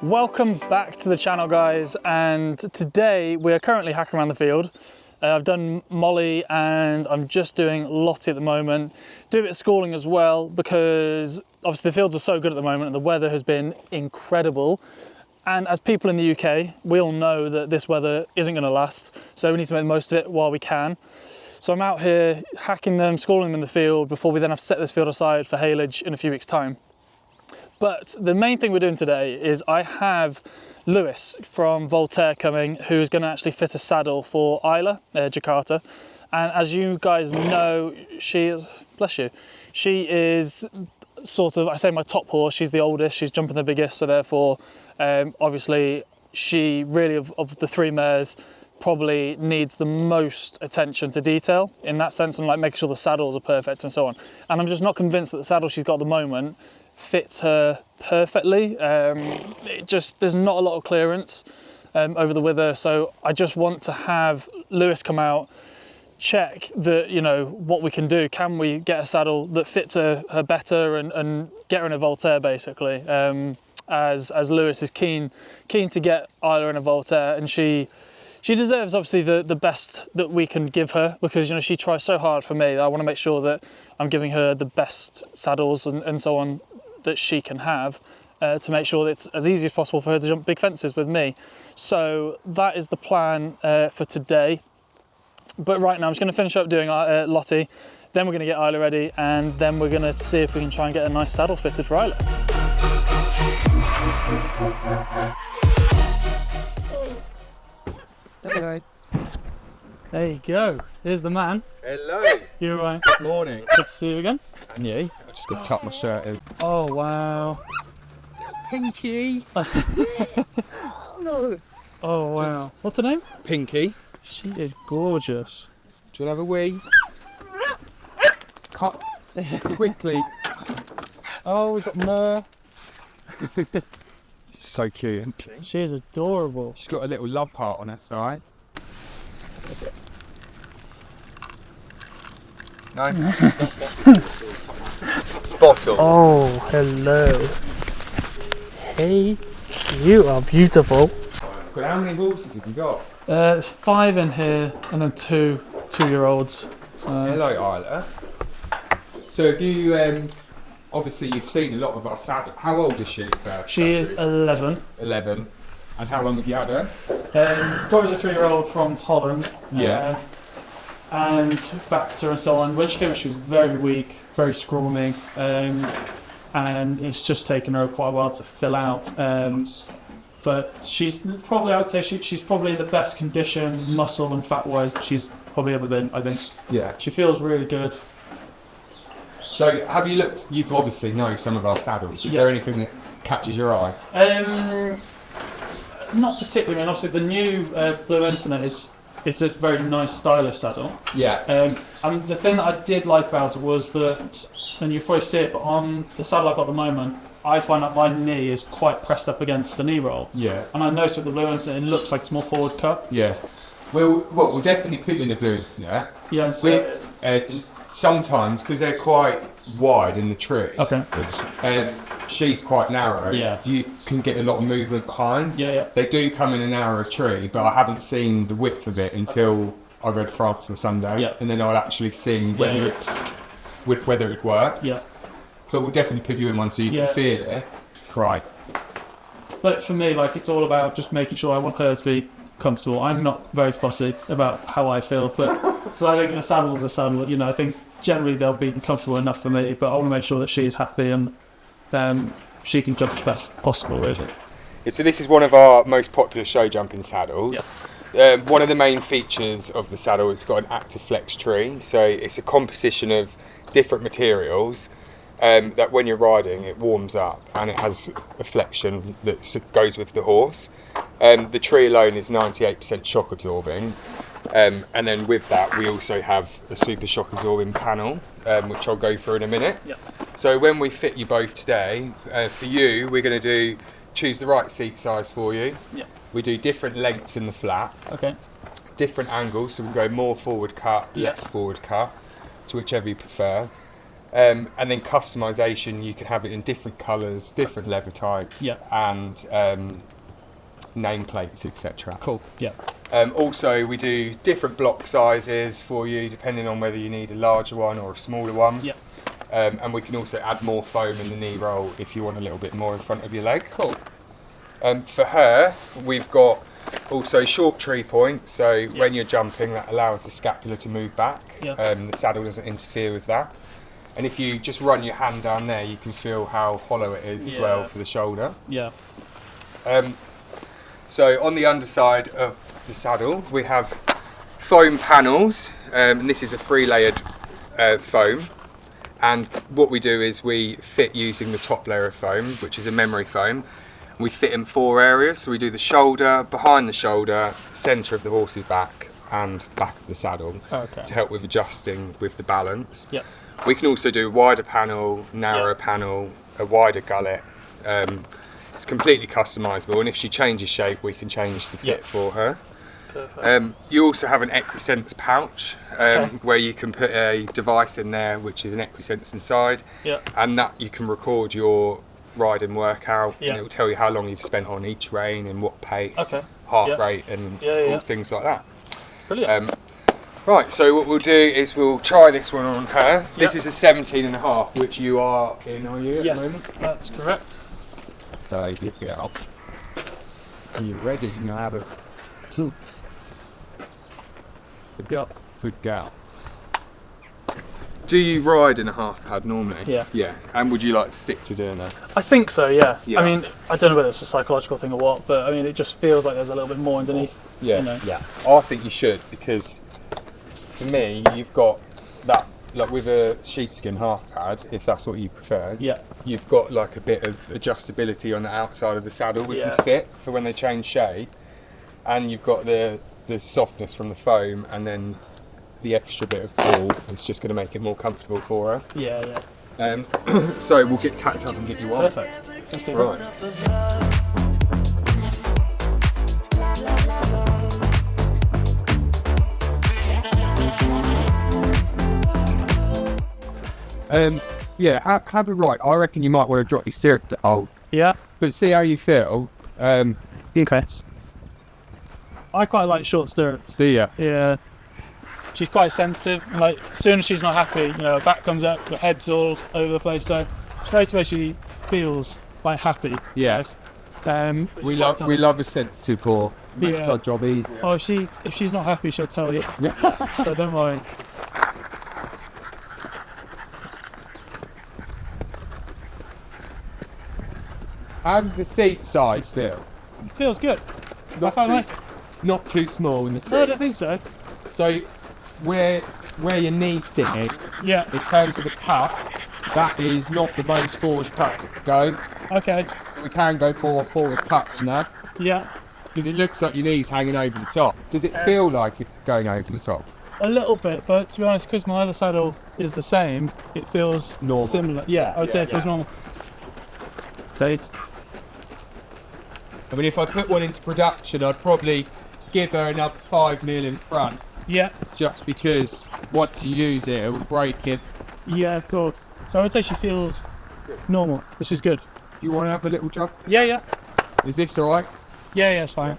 Welcome back to the channel, guys, and today we are currently hacking around the field. I've done Molly and I'm just doing Lottie at the moment. Do a bit of schooling as well because obviously the fields are so good at the moment and the weather has been incredible. And as people in the UK, we all know that this weather isn't going to last, so we need to make the most of it while we can. So I'm out here hacking them, schooling them in the field before we then have to set this field aside for haylage in a few weeks' time. But the main thing we're doing today is I have Lewis from Voltaire coming, who's going to actually fit a saddle for Isla, Jakarta. And as you guys know, bless you, she is sort of, I say my top horse, she's the oldest, she's jumping the biggest, so therefore, obviously, she really, of the three mares, probably needs the most attention to detail in that sense, and like making sure the saddles are perfect and so on. And I'm just not convinced that the saddle she's got at the moment fits her perfectly. There's not a lot of clearance over the wither, so I just want to have Lewis come out, check that, you know, what we can do. Can we get a saddle that fits her better and get her in a Voltaire basically, as Lewis is keen to get Isla in a Voltaire, and she deserves obviously the best that we can give her, because, you know, she tries so hard for me. I want to make sure that I'm giving her the best saddles and so on that she can have, to make sure that it's as easy as possible for her to jump big fences with me. So that is the plan for today. But right now I'm just going to finish up doing Lottie, then we're going to get Isla ready, and then we're going to see if we can try and get a nice saddle fitted for Isla. Hello. There you go. Here's the man. Hello. You all right? Morning. Good to see you again. And you? I just got to tuck my shirt in. Oh wow. Pinky. No. Oh wow. What's her name? Pinky. She is gorgeous. Do you want to have a wee? Cut. Quickly. Oh, we've got Mare. She's so cute, isn't she? She is adorable. She's got a little love heart on her side. No. Bottle. Oh, hello. Hey, you are beautiful. Good. How many horses have you got? There's 5 in here and then two 2-year-olds. So. Hello, Isla. So have you, obviously you've seen a lot of our saddle. How old is she? She is 11. 11. And how long have you had her? Got as a 3-year-old from Holland. Yeah. And back to her and so on. When she came, she was very weak, very scrawny, and it's just taken her quite a while to fill out. But she's probably, I would say she's probably the best condition, muscle and fat-wise that she's probably ever been, I think. Yeah. She feels really good. So have you looked, you've obviously know some of our saddles. Is there anything that catches your eye? Not particularly. I mean, obviously the new Blue Infinite it's a very nice stylish saddle. Yeah. And the thing that I did like about it was that, and you probably see it, but on the saddle I've got at the moment, I find that my knee is quite pressed up against the knee roll. Yeah. And I noticed with the Blue Infinite, it looks like it's more forward cut. Yeah. We'll definitely put you in the Blue Infinite. Yeah. So sometimes, because they're quite wide in the tree. Okay. She's quite narrow. Yeah. You can get a lot of movement behind. Yeah, yeah. They do come in a narrow tree, but I haven't seen the width of it until I read France on Sunday. Yeah. And then I'll actually see whether whether it work. Yeah. But we'll definitely put you in one so you can feel it. Cry. But for me, like, it's all about just making sure I want her to be comfortable. I'm not very fussy about how I feel, but because I think a saddle is a saddle, you know, I think generally they'll be comfortable enough for me, but I want to make sure that she's happy and she can jump as best possible, really. So this is one of our most popular show jumping saddles. Yeah. One of the main features of the saddle, it's got an active flex tree, so it's a composition of different materials that when you're riding it warms up and it has a flexion that goes with the horse. The tree alone is 98% shock absorbing, and then with that we also have a super shock absorbing panel, which I'll go through in a minute. Yep. So when we fit you both today, for you we're going to choose the right seat size for you. Yep. We do different lengths in the flat. Okay. Different angles, so we go more forward cut, less forward cut, to whichever you prefer. And then customization, you can have it in different colours, different leather types, and nameplates, etc. Cool. Yeah. Also, we do different block sizes for you, depending on whether you need a larger one or a smaller one. Yeah. And we can also add more foam in the knee roll if you want a little bit more in front of your leg. Cool. For her, we've got also short tree point, so when you're jumping, that allows the scapula to move back. The saddle doesn't interfere with that. And if you just run your hand down there, you can feel how hollow it is as well for the shoulder. Yeah. So on the underside of the saddle, we have foam panels, and this is a 3-layered foam. And what we do is we fit using the top layer of foam, which is a memory foam. We fit in 4 areas, so we do the shoulder, behind the shoulder, centre of the horse's back, and back of the saddle to help with adjusting with the balance. Yeah. We can also do a wider panel, narrower panel, a wider gullet. It's completely customisable, and if she changes shape, we can change the fit for her. Perfect. You also have an Equisense pouch where you can put a device in there, which is an Equisense inside, and that you can record your riding workout, and it will tell you how long you've spent on each rein and what pace, heart rate, and all things like that. Brilliant. Right, so what we'll do is we'll try this one on her. This is a 17.5, which you are in, are you, at the moment? Yes, that's correct. So you go. And you're ready to have a two. Good girl. Good girl. Do you ride in a half pad normally? Yeah. Yeah. And would you like to stick to doing that? I think so, yeah. Yeah. I mean, I don't know whether it's a psychological thing or what, but I mean, it just feels like there's a little bit more underneath. Yeah. You know? Yeah. I think you should, because for me, you've got that, like with a sheepskin half pad, if that's what you prefer. Yeah. You've got like a bit of adjustability on the outside of the saddle with the fit for when they change shape, and you've got the softness from the foam, and then the extra bit of ball is just going to make it more comfortable for her. Yeah, yeah. So we'll get tacked up and get you on. Perfect. Let's do Right. Yeah, have it right. I reckon you might want to drop your stirrup to hold, Yeah. but see how you feel. Okay. I quite like short stirrups. Do you? Yeah. She's quite sensitive, and like as soon as she's not happy, you know, her back comes up, her head's all over the place, so straight away she feels like happy. Yeah. We love a sensitive paw. Makes our job easy. Oh, if she's not happy, she'll tell you. So don't worry. How's the seat size feel? Feels good. I find nice. Not too small in the seat. No, I don't think so. So where your knee's sitting, Yeah. in terms of the cut, that is not the most forward cut to go. Okay. We can go more forward cuts now, Yeah. because it looks like your knee's hanging over the top. Does it feel like it's going over the top? A little bit, but to be honest, because my other saddle is the same, it feels Normal. similar. Yeah, I would say it feels normal. I mean, if I put one into production, I'd probably give her another 5 mil in front, Yeah. just because once you use it, it will break it. Yeah, of course. So I would say she feels normal, which is good. Do you want to have a little jump? Yeah, yeah. Is this alright? Yeah, yeah, it's fine.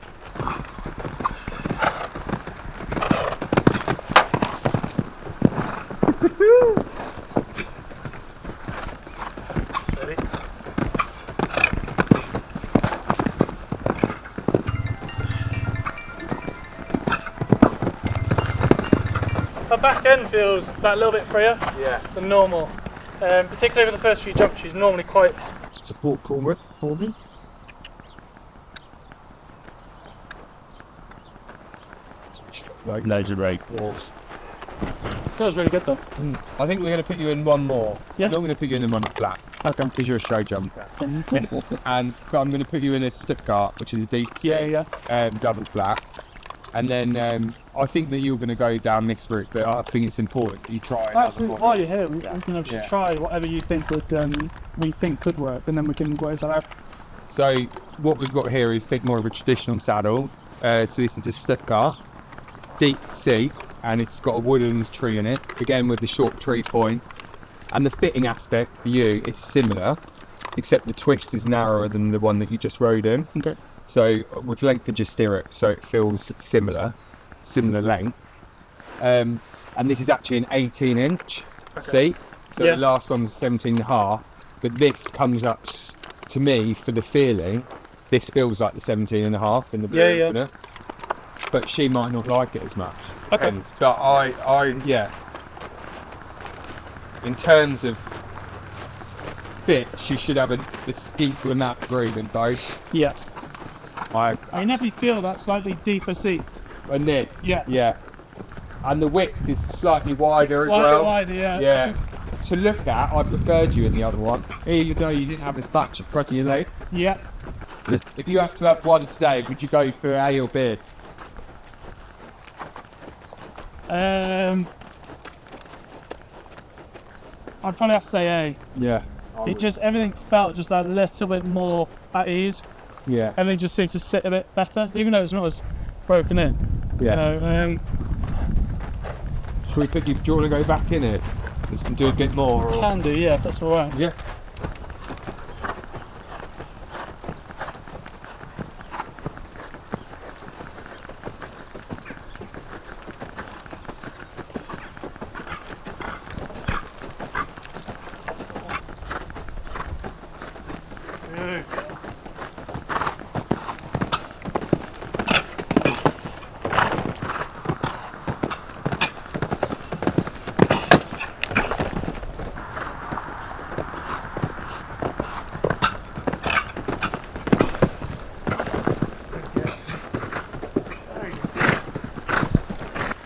Ready? Her back end feels that little bit freer than normal. Particularly with the first few jumps, she's normally quite... Support corner for me. Like loads of rake walls. Feels really good though. I think we're going to put you in one more. Yeah. I'm not going to put you in one flat. Okay. Because you're a show jumper. And but I'm going to put you in a Stuttgart, which is a deep Yeah. double flat. And then I think that you're going to go down this route, but I think it's important that you try. Actually, while you're here, we can obviously try whatever you think could work, and then we can go for that. So what we've got here is a bit more of a traditional saddle. So this is a Stuttgart, deep seat, and it's got a wooden tree in it. Again with the short tree point. And the fitting aspect for you is similar, except the twist is narrower than the one that you just rode in. Okay. So we've lengthened your stirrup so it feels similar length. And this is actually an 18-inch seat. So Yeah. the last one was 17.5, but this comes up to me for the feeling. This feels like the 17.5 in the Blue Yeah. Infinite. But she might not like it as much. Okay. Depends. But yeah. In terms of fit, she should have the steeper and that groove in both. Yeah. I never feel that slightly deeper seat. and then Yeah. and the width is slightly wider as Slightly well. wider, yeah. Yeah. To look at, I preferred you in the other one. Here you go. You didn't have as much in front of your leg. Yeah. If you have to have one today, would you go for A or B? I'd probably have to say A. Yeah. It just, everything felt just a little bit more at ease. Yeah. Everything just seemed to sit a bit better, even though it's not as broken in. Yeah. You know, Should we put you? Do you want to go back in it? Let's do a bit more. Or... can do, yeah, if that's alright. Yeah.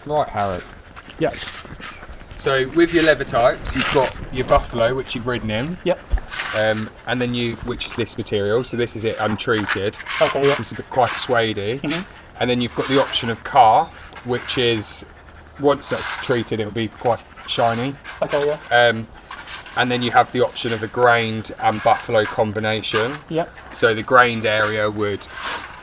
Right, Harry. Yes. So with your leather types, you've got your buffalo, which you've ridden in. Yep. And then which is this material. So this is it untreated. Okay. Yeah. It's a bit quite suede-y. Mhm. And then you've got the option of calf, which is once that's treated, it'll be quite shiny. Okay. Yeah. And then you have the option of a grained and buffalo combination. Yep. So the grained area would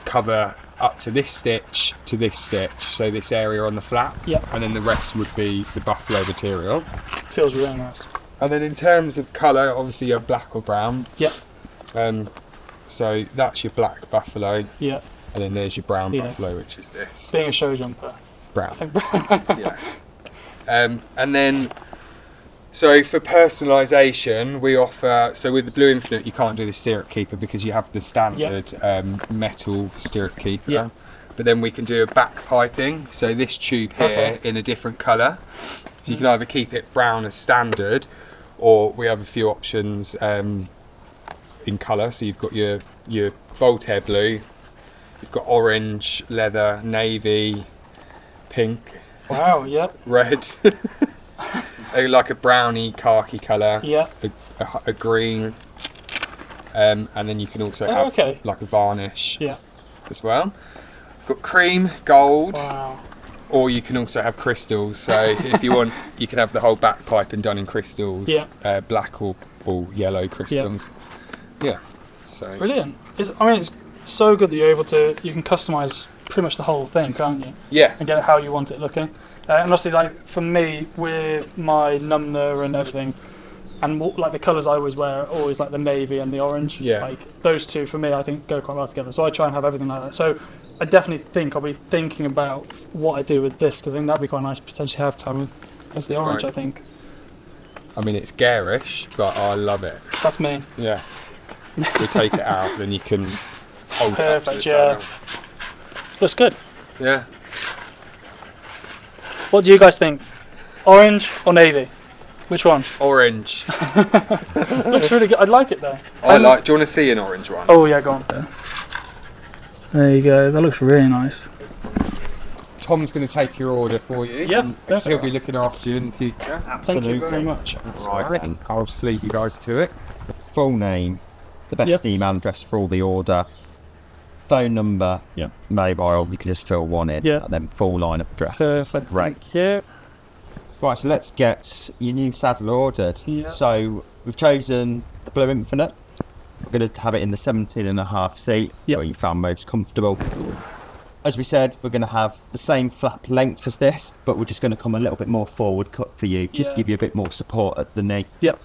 cover up to this stitch to this stitch, so this area on the flap. Yep. And then the rest would be the buffalo material. Feels really nice. And then in terms of colour, obviously you have black or brown. Yep. So that's your black buffalo, Yep. and then there's your brown Yeah. buffalo, which is this Being a show jumper, I brown. think. Yeah. And then, so for personalisation, we offer. So with the Blue Infinite, you can't do the stirrup keeper because you have the standard metal stirrup keeper. Yeah. But then we can do a back piping. So this tube here Okay. in a different colour. So you can either keep it brown as standard, or we have a few options in colour. So you've got your Voltaire blue, you've got orange, leather, navy, pink, Wow. Yep. red, like a browny khaki colour, Yeah. a green, and then you can also Oh, have okay. like a varnish Yeah. as well. Got cream, gold, Wow. or you can also have crystals. So if you want, you can have the whole back piping done in crystals, Yeah. black or yellow crystals. Yeah. So Brilliant. It's so good that you're able to. You can customize pretty much the whole thing, can't you? yeah, And get it how you want it looking. And obviously, like for me, with my numner and everything, and like the colours I always wear are always like the navy and the orange. Yeah. Like those two for me, I think go quite well together. So I try and have everything like that. So I definitely think I'll be thinking about what I do with this because I think that'd be quite nice to potentially have time with as the orange. Right. I think I mean it's garish, but I love it. that's me. Yeah. We take it out, then you can hold it up to Perfect. the Yeah. saddle. Looks good. Yeah. What do you guys think? Orange or navy? Which one? Orange. Looks really good. I like it though. Do you want to see an orange one? Oh yeah, go on. There you go. That looks really nice. Tom's going to take your order for you. Yeah, and definitely. he'll be looking after you in the future. Thank you very much. Right. I'll just leave you guys to it. Full name, the best Yep. email address for all the order, phone number, Yep. mobile, you can just fill one in, Yep. and then full line of address. Perfect. Right. Thank you. Right, so let's get your new saddle ordered. Yeah. So we've chosen the Blue Infinite. We're going to have it in the 17.5 seat, Yep. where you found most comfortable. as we said, we're going to have the same flap length as this, but we're just going to come a little bit more forward cut for you, just to give you a bit more support at the knee. Yep.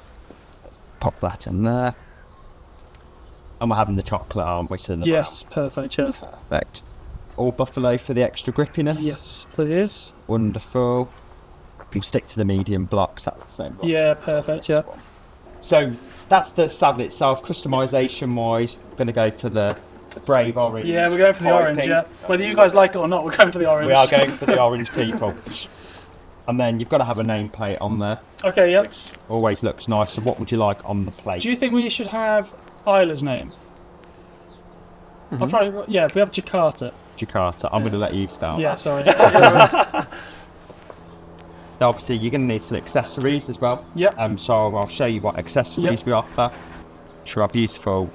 Pop that in there. And we're having the chocolate, aren't we? So Yes, perfect, yeah. Perfect. All buffalo for the extra grippiness. Yes, please. Wonderful. We'll stick to the medium blocks. That's the same block. Yeah, perfect, yeah. So that's the saddle itself. Customisation wise, we're going to go to the brave orange. Yeah, we're going for the orange, pink. yeah. Whether you guys like it or not, we're going for the orange. We are going for the orange people. And then you've got to have a nameplate on there. Okay, yep. Always looks nice. So what would you like on the plate? Do you think we should have Isla's name? I'll probably, yeah, we have Jakarta. Jakarta. I'm going to let you start. Yeah, sorry. Now, obviously, you're going to need some accessories as well. Yep. So I'll show you what accessories we offer. Which are beautiful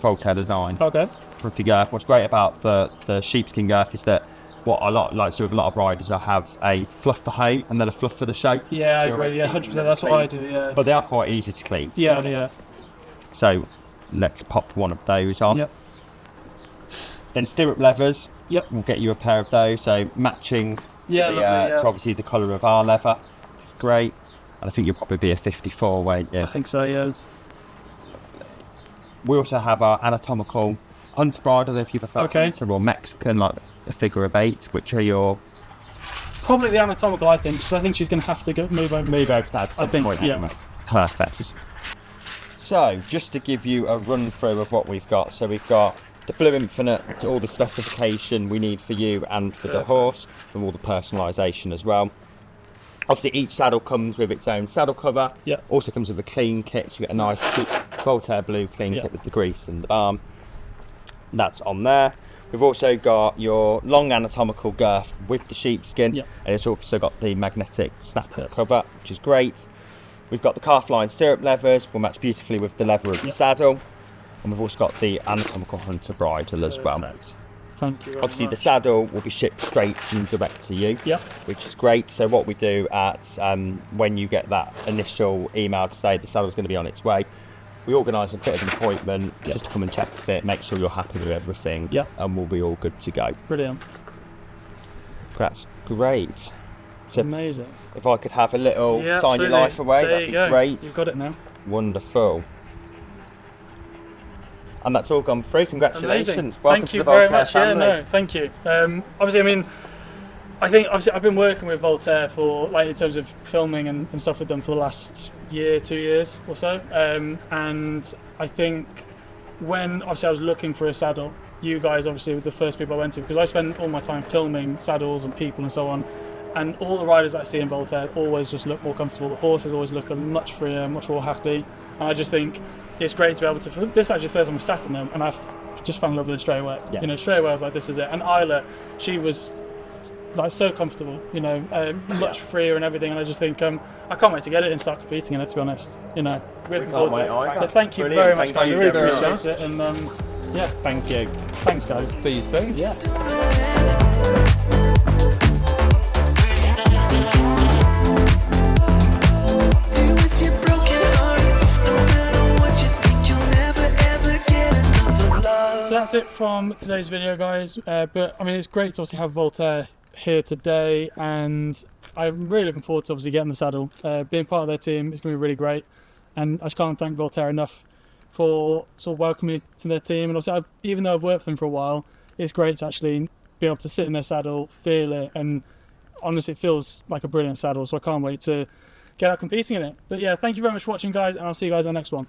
Voltaire Design. Okay. With the girth. What's great about the sheepskin girth is that what I like to do with a lot of riders, I have a fluff for hay and then a fluff for the show. Yeah, I agree. Yeah, 100%. That's what I do. Yeah. But they are quite easy to clean. Yeah, yeah. So let's pop one of those on. Yep. Then stirrup levers. Yep. We'll get you a pair of those. So matching Yeah, to, lovely, yeah. to obviously the colour of our leather. Great. And I think you'll probably be a 54 weight. Yeah. I think so. Yeah. We also have our anatomical hunter bridle if you prefer Okay. hunter or Mexican, like a figure of 8, which are your Probably the anatomical, I think, because I think she's going to have to move over. move over to that I think, point yeah. anyway. Perfect. So just to give you a run through of what we've got. So we've got the Blue Infinite, all the specification we need for you and for the horse, and all the personalisation as well. Obviously each saddle comes with its own saddle cover. Yeah. Also comes with a clean kit, so you get a nice Voltaire blue clean kit with the grease and the balm. That's on there. We've also got your long anatomical girth with the sheepskin, Yep. and it's also got the magnetic snapper cover, which is great. We've got the calf line stirrup levers, will match beautifully with the leather of the saddle, and we've also got the anatomical hunter bridle as well. Perfect. Thank you very Obviously, the much. saddle will be shipped straight and direct to you, Yep. which is great. So what we do at when you get that initial email to say the saddle's going to be on its way, we organise a bit of an appointment just to come and check it, make sure you're happy with everything, Yep. and we'll be all good to go. Brilliant. That's great. So Amazing. if I could have a little Yeah, sign your absolutely. life away, There that'd you be go. great. You've got it now. Wonderful. And that's all gone through. Congratulations. Amazing. Welcome Thank to you the very Voltaire much. family. Yeah, no, thank you. Obviously, I mean, I think obviously I've been working with Voltaire for like in terms of filming and stuff with them for the last year, 2 years or so. And I think when obviously I was looking for a saddle, you guys obviously were the first people I went to because I spend all my time filming saddles and people and so on. And all the riders that I see in Voltaire always just look more comfortable. The horses always look a much freer, much more hefty. And I just think it's great to be able to. This is actually the first time I sat in them, and I've just fell in love with it straight away. Yeah. You know, straight away I was like, this is it. And Isla, she was like so comfortable. You know, much freer and everything. And I just think I can't wait to get it and start competing in it. To be honest, you know, really looking forward to wait it. either. So thank you Brilliant. very much, Thank guys. I you really very appreciate much. it. And yeah, Thank you. thanks, guys. See you soon. Yeah. So that's it from today's video, guys. But I mean, it's great to obviously have Voltaire here today, and I'm really looking forward to obviously getting the saddle. Being part of their team is going to be really great, and I just can't thank Voltaire enough for sort of welcoming me to their team. And also, even though I've worked with them for a while, it's great to actually be able to sit in their saddle, feel it, and honestly, it feels like a brilliant saddle. So I can't wait to get out competing in it. But yeah, thank you very much for watching, guys, and I'll see you guys on the next one.